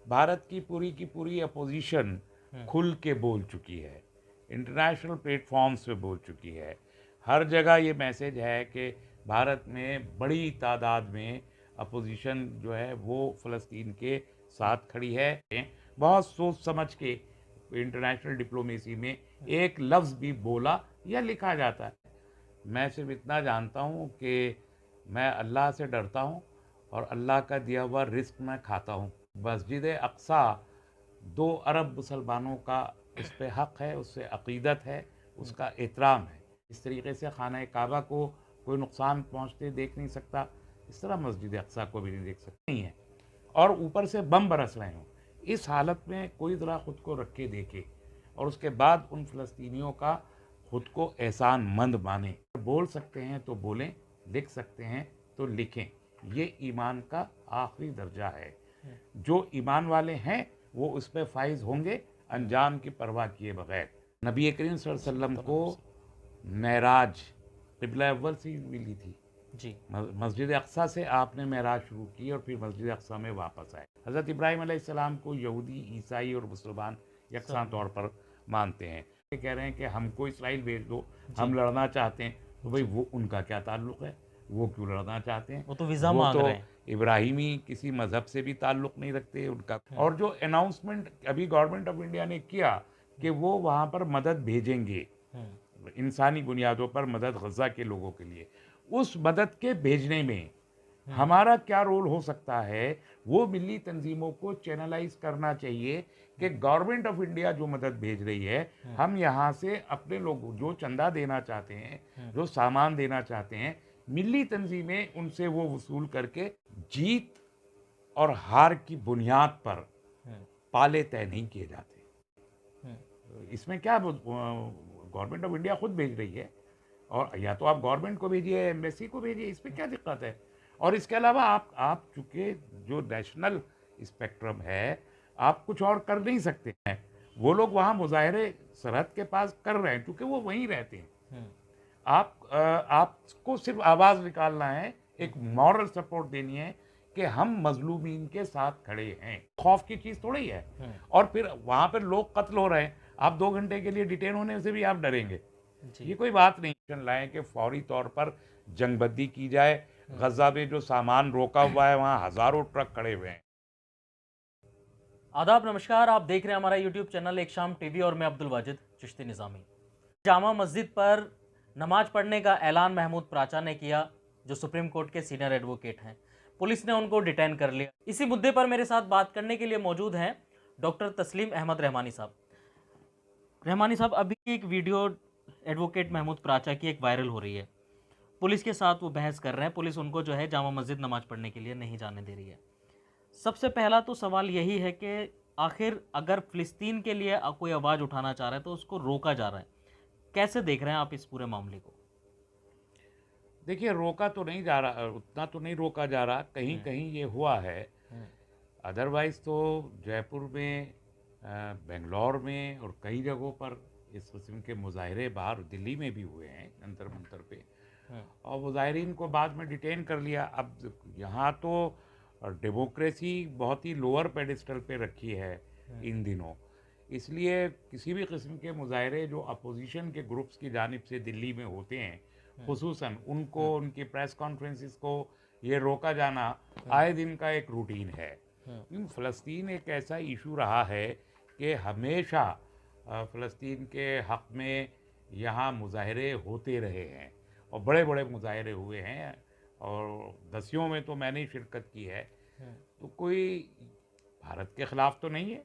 भारत की पूरी अपोजिशन खुल के बोल चुकी है, इंटरनेशनल प्लेटफॉर्म्स पे बोल चुकी है। हर जगह ये मैसेज है कि भारत में बड़ी तादाद में अपोजिशन जो है वो फ़लस्तीन के साथ खड़ी है। बहुत सोच समझ के इंटरनेशनल डिप्लोमेसी में एक लफ्ज़ भी बोला या लिखा जाता है। मैं सिर्फ इतना जानता हूँ कि मैं अल्लाह से डरता हूँ और अल्लाह का दिया हुआ रिस्क मैं खाता हूँ। मस्जिद अक्सा 2 अरब मुसलमानों का उस पे हक़ है, उससे अक़ीदत है, उसका एहतराम है। इस तरीके से खाना काबा को कोई नुकसान पहुँचते देख नहीं सकता, इस तरह मस्जिद अक्सा को भी नहीं देख सकता नहीं है। और ऊपर से बम बरस रहे हों, इस हालत में कोई ज़रा ख़ुद को रख के देखे और उसके बाद उन फ़लस्तीनियों का ख़ुद को एहसानमंद माने। बोल सकते हैं तो बोलें, लिख सकते हैं तो लिखें। ये ईमान का आखिरी दर्जा है। जो ईमान वाले हैं वो उस पर फाइज होंगे अंजाम की परवाह किए बगैर। नबी करीम सल्लल्लाहु अलैहि वसल्लम को मेराज क़िबला अव्वल से मिली थी जी। मस्जिद अक्सा से आपने मेराज शुरू की और फिर मस्जिद अक्सा में वापस आए। हज़रत इब्राहीम अलैहिस्सलाम को यहूदी, ईसाई और मुसलमान यकसां तौर पर मानते हैं। ये कह रहे हैं कि हमको इसराइल भेज दो, हम लड़ना चाहते हैं, तो भाई वो उनका क्या ताल्लुक़ है? वो क्यों लड़ना चाहते हैं? वो तो वीज़ा मांग रहे हैं। इब्राहिमी किसी मज़हब से भी ताल्लुक़ नहीं रखते उनका। और जो अनाउंसमेंट अभी गवर्नमेंट ऑफ इंडिया ने किया कि वो वहाँ पर मदद भेजेंगे, इंसानी बुनियादों पर मदद गज़ा के लोगों के लिए, उस मदद के भेजने में हमारा क्या रोल हो सकता है? वो मिली तंजीमों को चैनलाइज करना चाहिए कि गवर्नमेंट ऑफ इंडिया जो मदद भेज रही है, हम यहाँ से अपने लोग जो चंदा देना चाहते हैं, जो सामान देना चाहते हैं, मिली तंजीमें उनसे वो वसूल करके जीत और हार की बुनियाद पर पाले तय नहीं किए जाते। इसमें क्या गवर्नमेंट ऑफ इंडिया खुद भेज रही है, और या तो आप गवर्नमेंट को भेजिए, एम्बेसी को भेजिए, इसमें क्या दिक्कत है? और इसके अलावा आप चूँकि जो नेशनल स्पेक्ट्रम है, आप कुछ और कर नहीं सकते हैं। वो लोग वहाँ मुज़ाहरे सरहद के पास कर रहे हैं क्योंकि वो वहीं रहते हैं। आपको सिर्फ आवाज़ निकालना है, एक मॉरल सपोर्ट देनी है कि हम मजलूमीन के साथ खड़े हैं। खौफ की चीज़ थोड़ी है। और फिर वहाँ पर लोग कत्ल हो रहे हैं, आप 2 घंटे के लिए डिटेन होने से भी आप डरेंगे। ये कोई बात नहीं लाएं कि फौरी तौर पर जंगबंदी की जाए। गज़ा में जो सामान रोका हुआ है वहाँ हज़ारों ट्रक खड़े हुए हैं। आदाब, नमस्कार। आप देख रहे हैं हमारा यूट्यूब चैनल एक शाम टीवी और मैं अब्दुल वाजिद चिश्ती निज़ामी। जामा मस्जिद पर नमाज पढ़ने का ऐलान महमूद प्राचा ने किया, जो सुप्रीम कोर्ट के सीनियर एडवोकेट हैं। पुलिस ने उनको डिटेन कर लिया। इसी मुद्दे पर मेरे साथ बात करने के लिए मौजूद हैं डॉक्टर तस्लीम अहमद रहमानी साहब। रहमानी साहब, अभी एक वीडियो एडवोकेट महमूद प्राचा की एक वायरल हो रही है। पुलिस के साथ वो बहस कर रहे हैं, पुलिस उनको जो है जामा मस्जिद नमाज पढ़ने के लिए नहीं जाने दे रही है। सबसे पहला तो सवाल यही है कि आखिर अगर फ़िलिस्तीन के लिए कोई आवाज़ उठाना चाह रहा है तो उसको रोका जा रहा है। कैसे देख रहे हैं आप इस पूरे मामले को? देखिए, रोका तो नहीं जा रहा, उतना तो नहीं रोका जा रहा, कहीं कहीं ये हुआ है। अदरवाइज़ तो जयपुर में, बेंगलोर में और कई जगहों पर इस किस्म के मुजाहरे बाहर दिल्ली में भी हुए हैं, जंतर मंतर पे, और मुजाहरीन को बाद में डिटेन कर लिया। अब यहाँ तो डेमोक्रेसी बहुत ही लोअर पेडिस्टल पे रखी है इन दिनों, इसलिए किसी भी किस्म के मुजाहरे जो अपोजिशन के ग्रुप्स की जानिब से दिल्ली में होते हैं, खुसूसन उनको, उनकी प्रेस कॉन्फ्रेंसिस को ये रोका जाना आए दिन का एक रूटीन है। फ़लस्तीन एक ऐसा इशू रहा है कि हमेशा फ़लस्तीन के हक़ में यहाँ मुजाहरे होते रहे हैं और बड़े बड़े मुजाहरे हुए हैं, और दसियों में तो मैंने शिरकत की है। तो कोई भारत के ख़िलाफ़ तो नहीं है,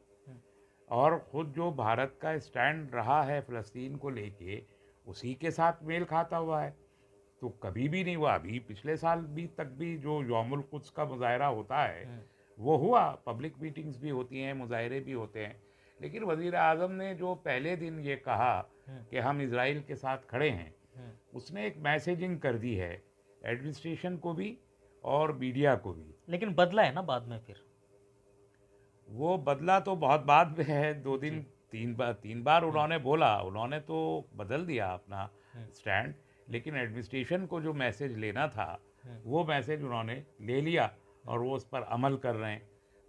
और ख़ुद जो भारत का स्टैंड रहा है फ़लस्तीन को लेके, उसी के साथ मेल खाता हुआ है। तो कभी भी नहीं हुआ, अभी पिछले साल भी तक भी जो यौमुल कुद्स का मुज़ाहरा होता है वो हुआ, पब्लिक मीटिंग्स भी होती हैं, मुज़ाहरे भी होते हैं। लेकिन वज़ीर आज़म ने जो पहले दिन ये कहा कि हम इज़राइल के साथ खड़े हैं, उसने एक मैसेजिंग कर दी है एडमिनिस्ट्रेशन को भी और मीडिया को भी। लेकिन बदला है ना बाद में फिर? वो बदला तो बहुत बाद में है, 2 दिन 3 बार उन्होंने बोला, उन्होंने तो बदल दिया अपना स्टैंड, लेकिन एडमिनिस्ट्रेशन को जो मैसेज लेना था वो मैसेज उन्होंने ले लिया और वो उस पर अमल कर रहे हैं।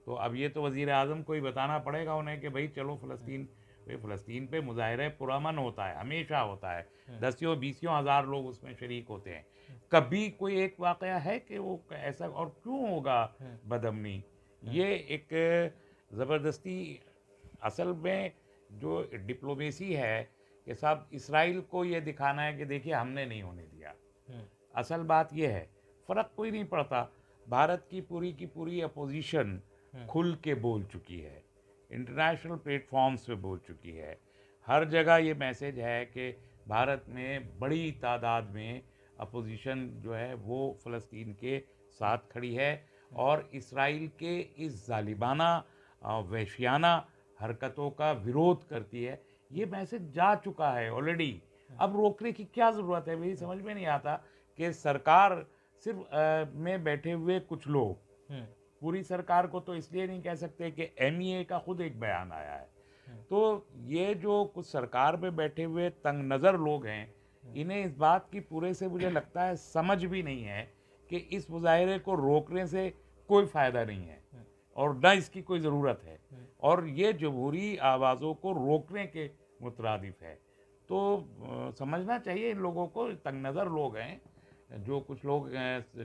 तो अब ये तो वज़ीर आज़म को ही बताना पड़ेगा उन्हें कि भाई चलो फ़लस्तीन पे मुज़ाहिरा पुरअमन होता है, हमेशा होता है, दसियों बीसियों हज़ार लोग उसमें शरीक होते हैं। कभी कोई एक वाक़या है कि वो ऐसा, और क्यों होगा बदअमनी? ये एक ज़बरदस्ती, असल में जो डिप्लोमेसी है कि साहब इसराइल को ये दिखाना है कि देखिए हमने नहीं होने दिया। असल बात ये है, फ़र्क कोई नहीं पड़ता। भारत की पूरी अपोजिशन खुल के बोल चुकी है, इंटरनेशनल प्लेटफॉर्म्स पे बोल चुकी है। हर जगह ये मैसेज है कि भारत में बड़ी तादाद में अपोजिशन जो है वो फ़लस्तीन के साथ खड़ी है और इसराइल के इस ज़ालिमाना वहशियाना हरकतों का विरोध करती है। ये मैसेज जा चुका है ऑलरेडी। अब रोकने की क्या ज़रूरत है? मेरी समझ में नहीं आता कि सरकार सिर्फ में बैठे हुए कुछ लोग, पूरी सरकार को तो इसलिए नहीं कह सकते कि एमईए का खुद एक बयान आया है। तो ये जो कुछ सरकार में बैठे हुए तंग नज़र लोग हैं, इन्हें इस बात की पूरे से मुझे लगता है समझ भी नहीं है कि इस मुजाहिरे को रोकने से कोई फ़ायदा नहीं है और न इसकी कोई ज़रूरत है, और ये जमहूरी आवाज़ों को रोकने के मुतरादिफ है। तो समझना चाहिए इन लोगों को। तंग नज़र लोग हैं जो कुछ लोग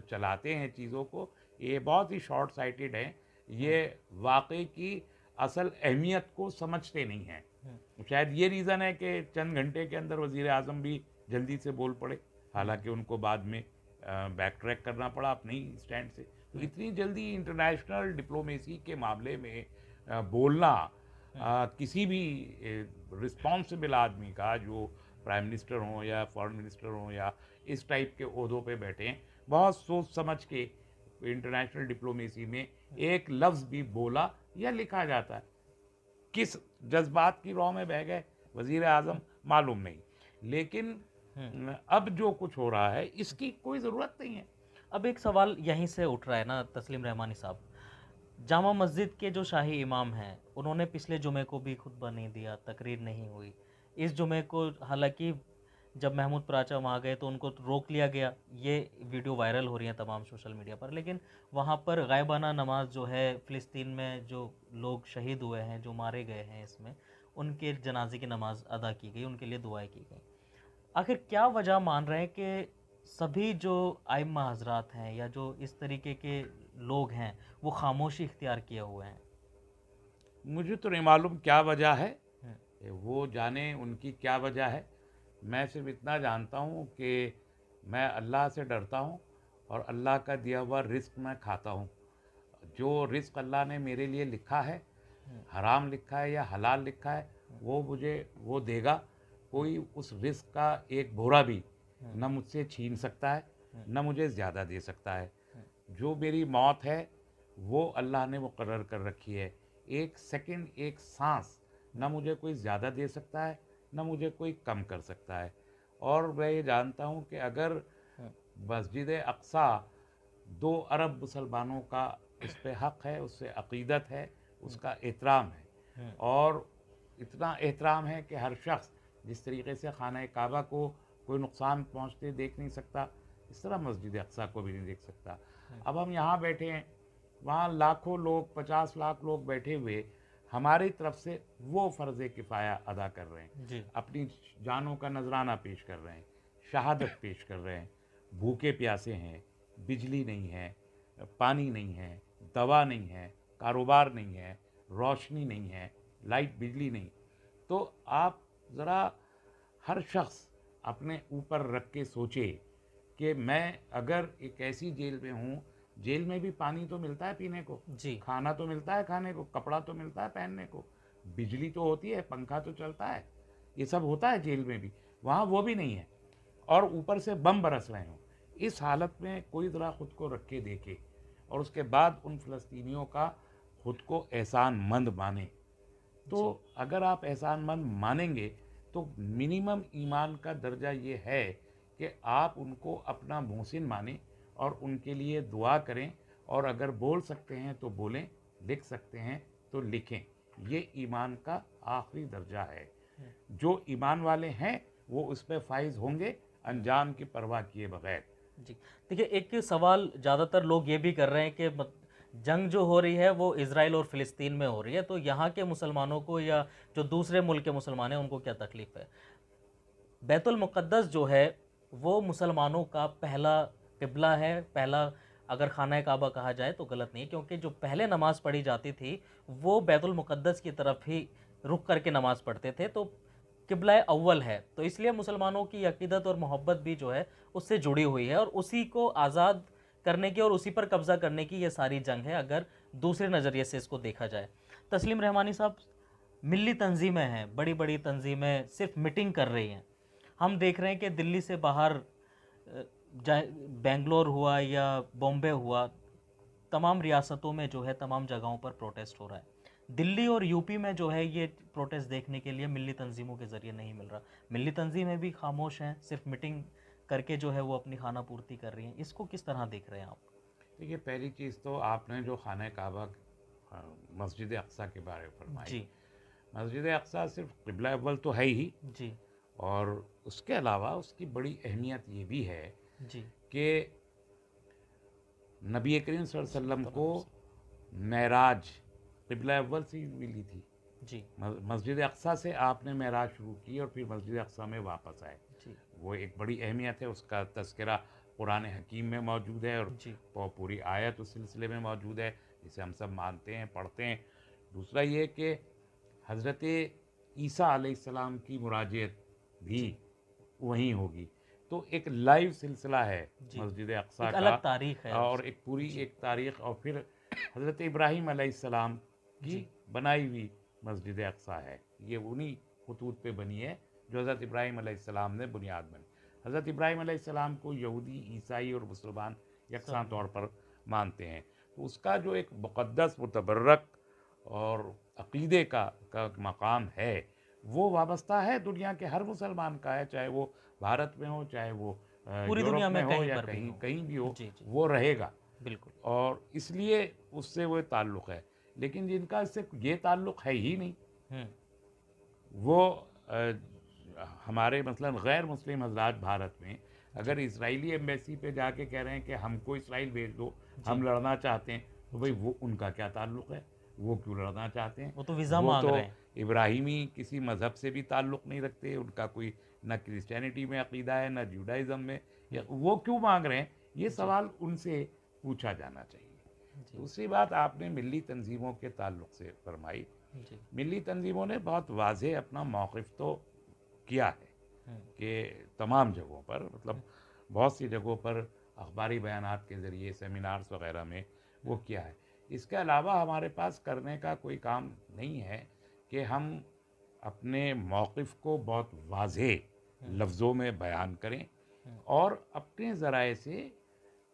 चलाते हैं चीज़ों को, ये बहुत ही शॉर्ट साइटेड हैं। ये वाकई की असल अहमियत को समझते नहीं हैं। शायद ये रीज़न है कि चंद घंटे के अंदर वज़ीर आज़म भी जल्दी से बोल पड़े, हालांकि उनको बाद में बैक ट्रैक करना पड़ा अपने ही स्टैंड से। तो इतनी जल्दी इंटरनेशनल डिप्लोमेसी के मामले में बोलना किसी भी रिस्पॉन्सिबल आदमी का, जो प्राइम मिनिस्टर हों या फॉरेन मिनिस्टर हों या इस टाइप के ओहदों पे बैठे हैं, बहुत सोच समझ के इंटरनेशनल डिप्लोमेसी में एक लफ्ज़ भी बोला या लिखा जाता है। किस जज्बात की रौ में बह गए वज़ीर आज़म मालूम नहीं, लेकिन अब जो कुछ हो रहा है इसकी कोई ज़रूरत नहीं है। अब एक सवाल यहीं से उठ रहा है ना तस्लीम रहमानी साहब, जामा मस्जिद के जो शाही इमाम हैं उन्होंने पिछले जुमे को भी खुतबा नहीं दिया, तकरीर नहीं हुई। इस जुमे को हालांकि जब महमूद प्राचा वहाँ गए तो उनको रोक लिया गया, ये वीडियो वायरल हो रही है तमाम सोशल मीडिया पर, लेकिन वहाँ पर गायबाना नमाज जो है फ़िलिस्तीन में जो लोग शहीद हुए हैं, जो मारे गए हैं, इसमें उनके जनाजे की नमाज अदा की गई, उनके लिए दुआएं की गई। आखिर क्या वजह मान रहे हैं कि सभी जो आइम्मा हजरात हैं या जो इस तरीके के लोग हैं वो खामोशी इख्तियार किए हुए हैं? मुझे तो नहीं मालूम क्या वजह है, वो जाने उनकी क्या वजह है। मैं सिर्फ इतना जानता हूँ कि मैं अल्लाह से डरता हूँ और अल्लाह का दिया हुआ रिस्क मैं खाता हूँ। जो रिस्क अल्लाह ने मेरे लिए लिखा है, हराम लिखा है या हलाल लिखा है, वो मुझे वो देगा। कोई उस रिस्क का एक बोरा भी न मुझसे छीन सकता है, न मुझे ज़्यादा दे सकता है। जो मेरी मौत है वो अल्लाह ने मुकर्रर कर रखी है। एक सेकंड, एक सांस न मुझे कोई ज़्यादा दे सकता है, न मुझे कोई कम कर सकता है। और मैं ये जानता हूँ कि अगर मस्जिद अक्सा 2 अरब मुसलमानों का उस पर हक़ है, उससे अक़ीदत है, उसका एहतराम है, और इतना एहतराम है कि हर शख्स जिस तरीके से खाना काबा को कोई नुकसान पहुँचते देख नहीं सकता, इस तरह मस्जिद अक्सा को भी नहीं देख सकता। अब हम यहाँ बैठे हैं, वहाँ लाखों लोग, 50 लाख लोग बैठे हुए हमारी तरफ से वो फ़र्ज़ किफ़ाया अदा कर रहे हैं, अपनी जानों का नजराना पेश कर रहे हैं, शहादत पेश कर रहे हैं। भूखे प्यासे हैं, बिजली नहीं है, पानी नहीं है, दवा नहीं है, कारोबार नहीं है, रोशनी नहीं है, लाइट बिजली नहीं। तो आप ज़रा हर शख्स अपने ऊपर रख के सोचे कि मैं अगर एक ऐसी जेल में हूँ, जेल में भी पानी तो मिलता है पीने को, जी, खाना तो मिलता है खाने को, कपड़ा तो मिलता है पहनने को, बिजली तो होती है, पंखा तो चलता है, ये सब होता है जेल में भी। वहाँ वो भी नहीं है और ऊपर से बम बरस रहे हों। इस हालत में कोई ज़रा ख़ुद को रख के देखे और उसके बाद उन फ़लस्तीनियों का ख़ुद को एहसानमंद माने। तो अगर आप एहसानमंद मानेंगे तो मिनिमम ईमान का दर्जा ये है कि आप उनको अपना मोहसिन मानें और उनके लिए दुआ करें, और अगर बोल सकते हैं तो बोलें, लिख सकते हैं तो लिखें। ये ईमान का आखिरी दर्जा है। जो ईमान वाले हैं वो उस पर फाइज होंगे अंजाम की परवाह किए बगैर। जी। देखिए, एक सवाल ज़्यादातर लोग ये भी कर रहे हैं कि जंग जो हो रही है वो इज़राइल और फ़िलिस्तीन में हो रही है, तो यहाँ के मुसलमानों को या जो दूसरे मुल्क के मुसलमान हैं उनको क्या तकलीफ़ है? बैतुल मुक़द्दस जो है वो मुसलमानों का पहला क़िबला है, पहला अगर खाना काबा कहा जाए तो गलत नहीं है, क्योंकि जो पहले नमाज़ पढ़ी जाती थी वो बैतुल मुक़द्दस की तरफ ही रुख करके नमाज़ पढ़ते थे, तो क़िबला अव्वल है, तो इसलिए मुसलमानों की अक़ीदत और मोहब्बत भी जो है उससे जुड़ी हुई है और उसी को आज़ाद करने की और उसी पर कब्ज़ा करने की ये सारी जंग है, अगर दूसरे नज़रिए से इसको देखा जाए। तस्लीम रहमानी साहब, मिली तंजीमें हैं, बड़ी बड़ी तंजीमें सिर्फ मीटिंग कर रही हैं। हम देख रहे हैं कि दिल्ली से बाहर बेंगलोर हुआ या बॉम्बे हुआ, तमाम रियासतों में जो है तमाम जगहों पर प्रोटेस्ट हो रहा है। दिल्ली और यूपी में जो है ये प्रोटेस्ट देखने के लिए मिली तंजीमों के ज़रिए नहीं मिल रहा। मिली तंजीमें भी खामोश हैं, सिर्फ मीटिंग करके जो है वो अपनी खाना पूर्ति कर रही हैं। इसको किस तरह देख रहे हैं आप? देखिए, पहली चीज़ तो आपने जो खाना काबा मस्जिद अक़सा के बारे में फरमाई। जी मस्जिद अक़सा सिर्फ क़िबला अव्वल तो है ही, जी और उसके अलावा उसकी बड़ी अहमियत ये भी है जी कि नबी करीम सल्लल्लाहु अलैहि वसल्लम को मेराज क़िबला अव्वल से ही मिली थी। जी मस्जिद अक़सा से आपने मेराज शुरू की और फिर मस्जिद अक़सा में वापस आए। जी वो एक बड़ी अहमियत है, उसका तज़किरा कुरान हकीम में मौजूद है और जी पूरी आयत उस सिलसिले में मौजूद है, जिसे हम सब मानते हैं, पढ़ते हैं। दूसरा ये कि हज़रत ईसा अलैहिस्सलाम की मुराजियत भी वहीं होगी, तो एक लाइव सिलसिला है जी, मस्जिद अक़सा एक का, अलग तारीख है और एक पूरी एक तारीख़। और फिर हज़रत इब्राहीम अलैहिस्सलाम की जी बनाई हुई मस्जिद अक़सा है, ये उन्हीं खतूत पे बनी है जो हज़रत इब्राहीम अलैहिस्सलाम ने बुनियाद बनी। हज़रत इब्राहीम अलैहिस्सलाम को यहूदी, ईसाई और मुसलमान यकसां तौर पर मानते हैं, तो उसका जो एक मुक़द्दस, मुतबर्रक और अक़ीदे का मकाम है, वो वाबस्ता है दुनिया के हर मुसलमान का है, चाहे वो भारत में हो, चाहे वो पूरी यूरोप दुनिया में में हो कहीं या पर भी कहीं हो। कहीं भी हो, जी जी, वो रहेगा, बिल्कुल। और इसलिए उससे वो ताल्लुक़ है। लेकिन जिनका इससे ये ताल्लुक़ है ही नहीं, वो हमारे मसलन गैर मुस्लिम हज़रात भारत में अगर इजरायली एम्बेसी पे जाके कह रहे हैं कि हमको इसराइल भेज दो, हम लड़ना चाहते हैं, तो भाई वो उनका क्या ताल्लुक़ है? वो क्यों लड़ना चाहते हैं? वो तो वीज़ा वो मांग तो रहे हैं। इब्राहिमी किसी मज़हब से भी ताल्लुक़ नहीं रखते, उनका कोई न क्रिश्चियनिटी में अक़ीदा है, न जूडाइज़म में, या वो क्यों मांग रहे हैं? ये सवाल उनसे पूछा जाना चाहिए। दूसरी बात आपने मिली तंजीमों के ताल्लुक़ से फरमाई। जी मिली तंजीमों ने बहुत वाज़ेह अपना मौक़िफ़ तो किया है हम्म, कि तमाम जगहों पर, मतलब बहुत सी जगहों पर अखबारी बयानात के ज़रिए, सेमिनार्स वग़ैरह में वो किया है। इसके अलावा हमारे पास करने का कोई काम नहीं है कि हम अपने मौक़िफ़ को बहुत वाज़ेह लफ्ज़ों में बयान करें और अपने ज़राए से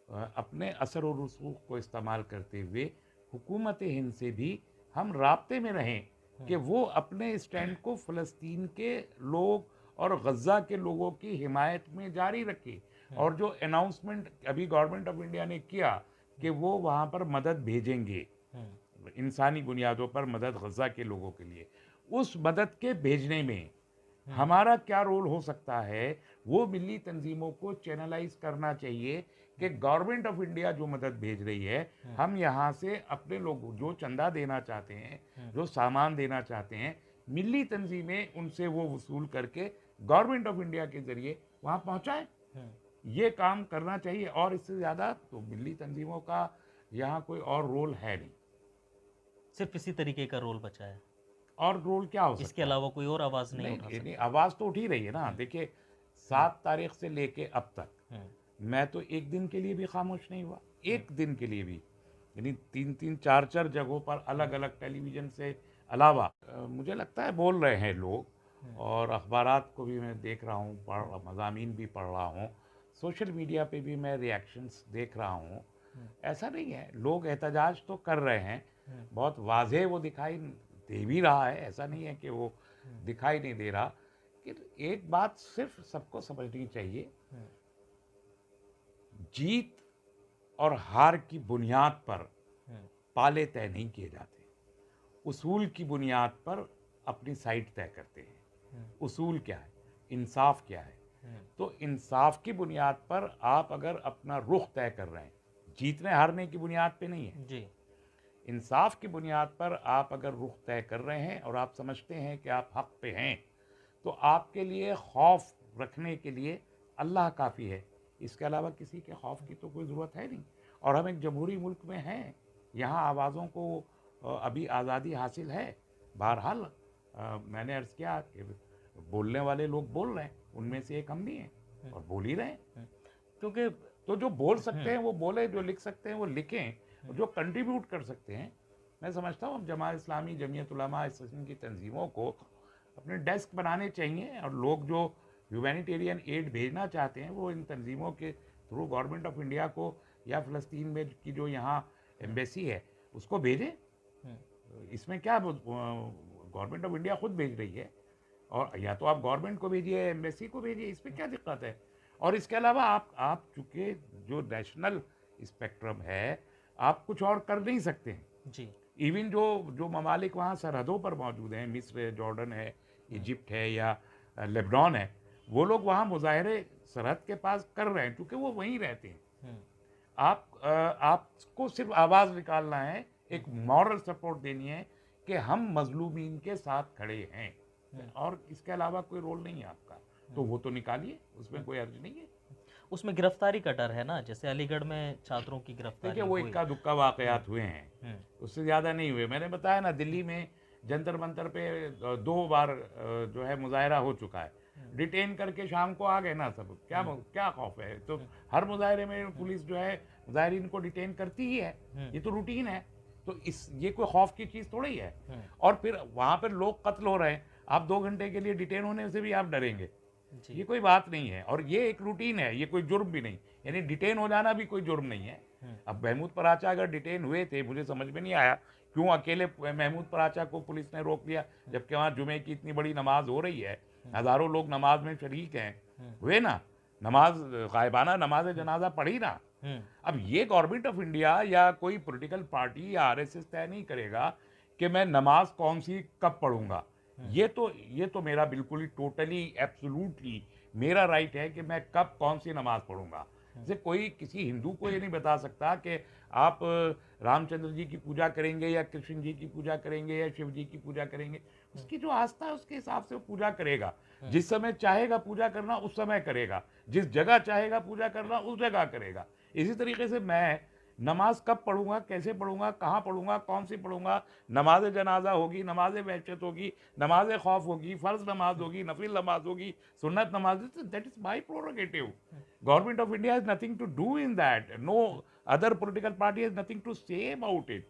अपने असर और रसूख को इस्तेमाल करते हुए हुकूमत हिंद से भी हम राब्ते में रहें कि वो अपने स्टैंड को फ़लस्तीन के लोग और गज़ा के लोगों की हिमायत में जारी रखे। और जो अनाउंसमेंट अभी गवर्नमेंट ऑफ इंडिया ने किया कि वो वहाँ पर मदद भेजेंगे, इंसानी बुनियादों पर मदद गज़ा के लोगों के लिए, उस मदद के भेजने में हमारा क्या रोल हो सकता है, वो मिली तंजीमों को चैनलाइज करना चाहिए कि गवर्नमेंट ऑफ इंडिया जो मदद भेज रही है, हम यहाँ से अपने लोग जो चंदा देना चाहते हैं, जो सामान देना चाहते हैं, मिली तंजीमें उनसे वो वसूल करके गवर्नमेंट ऑफ इंडिया के ज़रिए वहाँ पहुँचाएँ। ये काम करना चाहिए, और इससे ज़्यादा तो मिली तंजीमों का यहाँ कोई और रोल है नहीं। सिर्फ इसी तरीके का रोल बचा है, और रोल क्या हो सकता है? इसके अलावा कोई और आवाज़ नहीं उठा नहीं, सकता। आवाज़ तो उठ ही रही है ना। देखिए, 7 तारीख से लेके अब तक मैं तो एक दिन के लिए भी खामोश नहीं हुआ, एक दिन के लिए भी। यानी 3-3, 4-4 जगहों पर अलग अलग टेलीविज़न से अलावा मुझे लगता है बोल रहे हैं लोग, और अखबारात को भी मैं देख रहा हूँ, मज़ामीन भी पढ़ रहा हूँ, सोशल मीडिया पे भी मैं रिएक्शंस देख रहा हूँ। ऐसा नहीं है, लोग एहतजाज तो कर रहे हैं, बहुत वाज़ेह वो दिखाई दे भी रहा है, ऐसा नहीं है कि वो दिखाई नहीं दे रहा। कि एक बात सिर्फ सबको समझनी चाहिए, जीत और हार की बुनियाद पर पाले तय नहीं किए जाते, उसूल की बुनियाद पर अपनी साइड तय करते हैं। उसूल क्या है? इंसाफ क्या है? तो इंसाफ की बुनियाद पर आप अगर अपना रुख तय कर रहे हैं, जीतने हारने की बुनियाद पे नहीं है। जी इंसाफ की बुनियाद पर आप अगर रुख तय कर रहे हैं और आप समझते हैं कि आप हक पे हैं, तो आपके लिए खौफ रखने के लिए अल्लाह काफ़ी है। इसके अलावा किसी के खौफ की तो कोई ज़रूरत है नहीं। और हम एक जमहूरी मुल्क में हैं, यहाँ आवाज़ों को अभी आज़ादी हासिल है। बहरहाल मैंने अर्ज़ किया कि बोलने वाले लोग बोल रहे हैं, उनमें से एक हम भी हैं और बोल ही रहे हैं। क्योंकि तो जो बोल सकते हैं वो बोले, जो लिख सकते हैं वो लिखें, और जो कंट्रीब्यूट कर सकते हैं, मैं समझता हूँ जमात इस्लामी, जमीयत उलमा इस किस्म की तंजीमों को अपने डेस्क बनाने चाहिए, और लोग जो ह्यूमैनिटेरियन एड भेजना चाहते हैं वो इन तंजीमों के थ्रू गवर्नमेंट ऑफ इंडिया को या फ़लस्तीन में की जो यहाँ एम्बेसी है उसको भेजें। इसमें क्या, गवर्नमेंट ऑफ इंडिया खुद भेज रही है, और या तो आप गवर्नमेंट को भेजिए, एम्बेसी को भेजिए, इसमें क्या दिक्कत है। और इसके अलावा आप चूँकि जो नेशनल स्पेक्ट्रम है, आप कुछ और कर नहीं सकते हैं जी। इवन जो ममालिक वहाँ सरहदों पर मौजूद हैं, मिस्र है, जॉर्डन है, इजिप्ट है या लेबनान है, वो लोग वहाँ मुजाहरे सरहद के पास कर रहे हैं क्योंकि वो वहीं रहते हैं। आपको सिर्फ आवाज़ निकालना है, एक मॉरल सपोर्ट देनी है कि हम मजलूमीन के साथ खड़े हैं, और इसके अलावा कोई रोल नहीं है आपका, तो वो तो निकालिए, उसमें कोई अर्ज नहीं है। उसमें गिरफ्तारी का डर है ना, जैसे अलीगढ़ में छात्रों की गिरफ्तारी देखिए वो हुई। इक्का दुक्का वाकयात हुए हैं, उससे ज़्यादा नहीं हुए। मैंने बताया ना, दिल्ली में जंतर मंतर पे 2 बार जो है मुजाहरा हो चुका है, डिटेन करके शाम को आ गए ना सब। क्या खौफ है? तो हर मुजाहरे में पुलिस जो है मुजाहरीन को डिटेन करती ही है, ये तो रूटीन है। तो ये कोई खौफ की चीज़ थोड़ी ही है। और फिर वहाँ पर लोग कत्ल हो रहे हैं, आप 2 घंटे के लिए डिटेन होने से भी आप डरेंगे, ये कोई बात नहीं है। और ये एक रूटीन है, ये कोई जुर्म भी नहीं, यानी डिटेन हो जाना भी कोई जुर्म नहीं है। अब महमूद पराचा अगर डिटेन हुए थे, मुझे समझ में नहीं आया क्यों अकेले महमूद पराचा को पुलिस ने रोक लिया, जबकि वहाँ जुमे की इतनी बड़ी नमाज हो रही है, हज़ारों लोग नमाज में शरीक हैं। हुए ना, नमाज गायबाना नमाज जनाजा पढ़ी ना। अब ये गवर्नमेंट ऑफ इंडिया या कोई पॉलिटिकल पार्टी या आरएसएस तय नहीं करेगा कि मैं नमाज कौन सी कब पढ़ूंगा। ये तो मेरा बिल्कुल ही टोटली एब्सोल्युटली मेरा राइट है कि मैं कब कौन सी नमाज पढ़ूंगा। जैसे कोई किसी हिंदू को ये नहीं बता सकता कि आप रामचंद्र जी की पूजा करेंगे या कृष्ण जी की पूजा करेंगे या शिव जी की पूजा करेंगे। उसकी जो आस्था है उसके हिसाब से वो पूजा करेगा। जिस समय चाहेगा पूजा करना उस समय करेगा, जिस जगह चाहेगा पूजा करना उस जगह करेगा। इसी तरीके से मैं नमाज कब पढ़ूंगा, कैसे पढ़ूंगा, कहाँ पढ़ूंगा, कौन सी पढ़ूंगा, नमाज जनाजा होगी, नमाज वहशत होगी, नमाज खौफ होगी, फ़र्ज नमाज होगी, नफिल नमाज होगी, सुन्नत नमाज, that is my prerogative. Government of India has nothing to do in that, no other political party has nothing to say about it.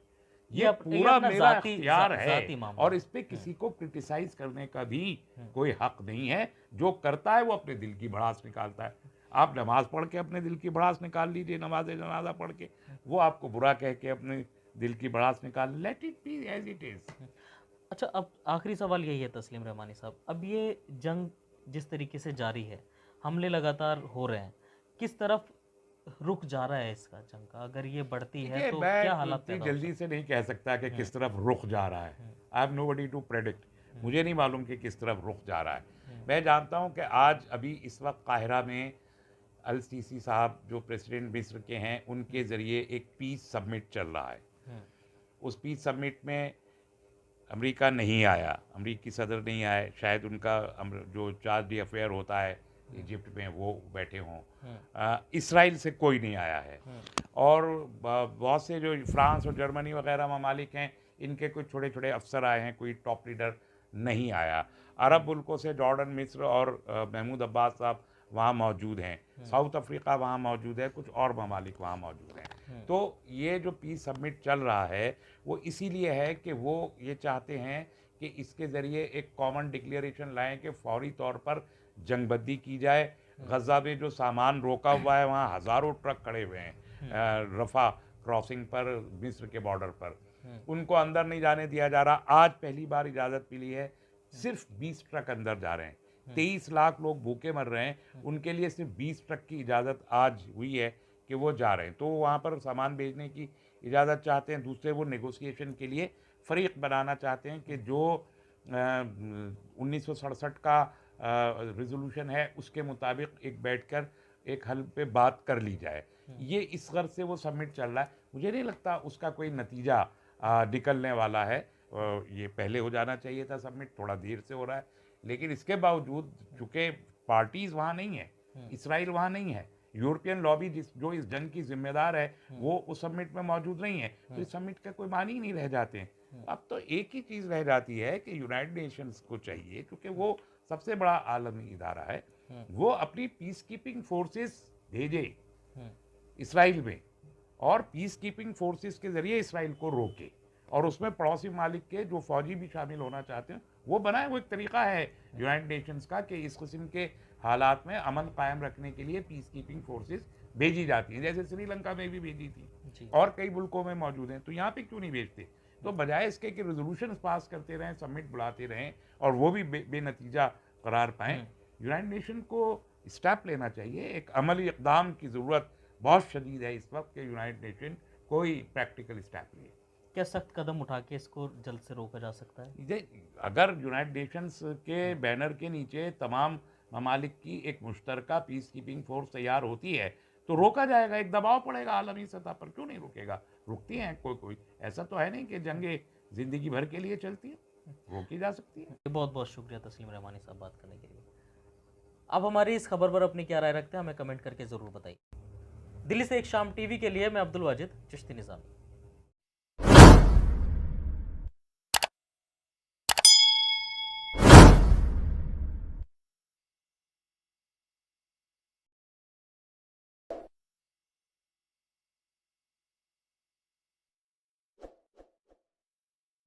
ये पूरा अपना मेरा जाती इख्तियार जाती है, मामला और इस पे किसी को क्रिटिसाइज करने का भी कोई हक नहीं है। जो करता है वो अपने दिल की भड़ास निकालता है। आप नमाज पढ़ के अपने दिल की भड़ास निकाल लीजिए, नमाज जनाजा पढ़ के, वो आपको बुरा कह के अपने दिल की भड़ास निकाल, let it be as it is. अच्छा, अब आखिरी सवाल यही है तस्लीम रहमानी साहब, अब ये जंग जिस तरीके से जारी है, हमले लगातार हो रहे हैं, किस तरफ रुख जा रहा है इसका जंग का? अगर ये बढ़ती है तो क्या हालात इतनी पैदा हो जल्दी से नहीं कह सकता कि किस तरफ रुख जा रहा है। I have nobody to predict, मुझे नहीं मालूम कि किस तरफ रुख जा रहा है। मैं जानता हूँ कि आज अभी इस वक्त काहिरा में अल सीसी साहब जो प्रेसिडेंट मिस्र के हैं, उनके ज़रिए एक पीस समिट चल रहा है। उस पीस समिट में अमेरिका नहीं आया, अमेरिकी सदर नहीं आए, शायद उनका जो चार्ज डी अफेयर होता है इजिप्ट में वो बैठे हों। इसराइल से कोई नहीं आया है, और बहुत से जो फ्रांस और जर्मनी वगैरह ममालिक हैं, इनके कुछ छोटे छोटे अफसर आए हैं, कोई टॉप लीडर नहीं आया। अरब मुल्कों से जॉर्डन, मिस्र और महमूद अब्बास साहब वहाँ मौजूद हैं, साउथ अफ्रीका वहाँ मौजूद है, कुछ और ममालिक वहाँ मौजूद हैं। तो ये जो पीस समिट चल रहा है वो इसीलिए है कि वो ये चाहते हैं कि इसके ज़रिए एक कॉमन डिक्लेरेशन लाएं कि फौरी तौर पर जंगबंदी की जाए। गज़ा में जो सामान रोका हुआ है, वहाँ हज़ारों ट्रक खड़े हुए हैं रफ़ा क्रॉसिंग पर, मिस्र के बॉर्डर पर, उनको अंदर नहीं जाने दिया जा रहा। आज पहली बार इजाज़त मिली है, सिर्फ 20 ट्रक अंदर जा रहे हैं। 23 लाख लोग भूखे मर रहे हैं, उनके लिए सिर्फ 20 ट्रक की इजाज़त आज हुई है कि वो जा रहे हैं। तो वहाँ पर सामान भेजने की इजाज़त चाहते हैं। दूसरे, वो नेगोशिएशन के लिए फ़रीक बनाना चाहते हैं कि जो 1967 का रिजोल्यूशन है उसके मुताबिक एक बैठकर एक हल पे बात कर ली जाए। ये इस गर्ज से वो समिट चल रहा है। मुझे नहीं लगता उसका कोई नतीजा निकलने वाला है। ये पहले हो जाना चाहिए था सबमिट, थोड़ा देर से हो रहा है। लेकिन इसके बावजूद चूंकि पार्टीज वहाँ नहीं है, इसराइल वहाँ नहीं है, यूरोपियन लॉबी जो इस जंग की जिम्मेदार है वो उस समिट में मौजूद नहीं है, तो इस समिट का कोई मानी ही नहीं रह जाते हैं। अब तो एक ही चीज़ रह जाती है कि यूनाइटेड नेशंस को चाहिए, क्योंकि वो सबसे बड़ा आलमी इदारा है, वो अपनी पीस कीपिंग फोर्सेस भेजे इसराइल में और पीस कीपिंग फोर्सेस के जरिए इसराइल को रोके, और उसमें पड़ोसी मालिक के जो फौजी भी शामिल होना चाहते हैं वो बनाए। वो एक तरीका है यूनाइटेड नेशंस का कि इस किस्म के हालात में अमन कायम रखने के लिए पीस कीपिंग फोर्सेस भेजी जाती हैं, जैसे श्रीलंका में भी भेजी थी और कई मुल्कों में मौजूद हैं, तो यहाँ पे क्यों नहीं भेजते? तो बजाय इसके कि रेजोल्यूशन पास करते रहें, समिट बुलाते रहें और वो भी बेनतीजा करार पाएँ, यूनाइटेड नेशन को स्टेप लेना चाहिए। एक अमली इक़दाम की ज़रूरत बहुत शदीद है इस वक्त कि यूनाइटेड नेशन कोई प्रैक्टिकल स्टेप ले। क्या सख्त कदम उठा के इसको जल्द से रोका जा सकता है? अगर यूनाइटेड नेशंस के बैनर के नीचे तमाम ममालिक की एक मुश्तरका पीस कीपिंग फोर्स तैयार होती है तो रोका जाएगा, एक दबाव पड़ेगा आलमी सतह पर। क्यों नहीं रुकेगा? रुकती हैं कोई ऐसा तो है नहीं कि जंगें ज़िंदगी भर के लिए चलती हैं, रोकी जा सकती है। बहुत बहुत शुक्रिया तस्लीम रहमानी साहब बात करने के लिए। अब हमारी इस खबर पर अपनी क्या राय रखते हैं हमें कमेंट करके ज़रूर बताइए। दिल्ली से एक शाम टीवी के लिए मैं अब्दुल वाजिद चिश्ती निज़ामी।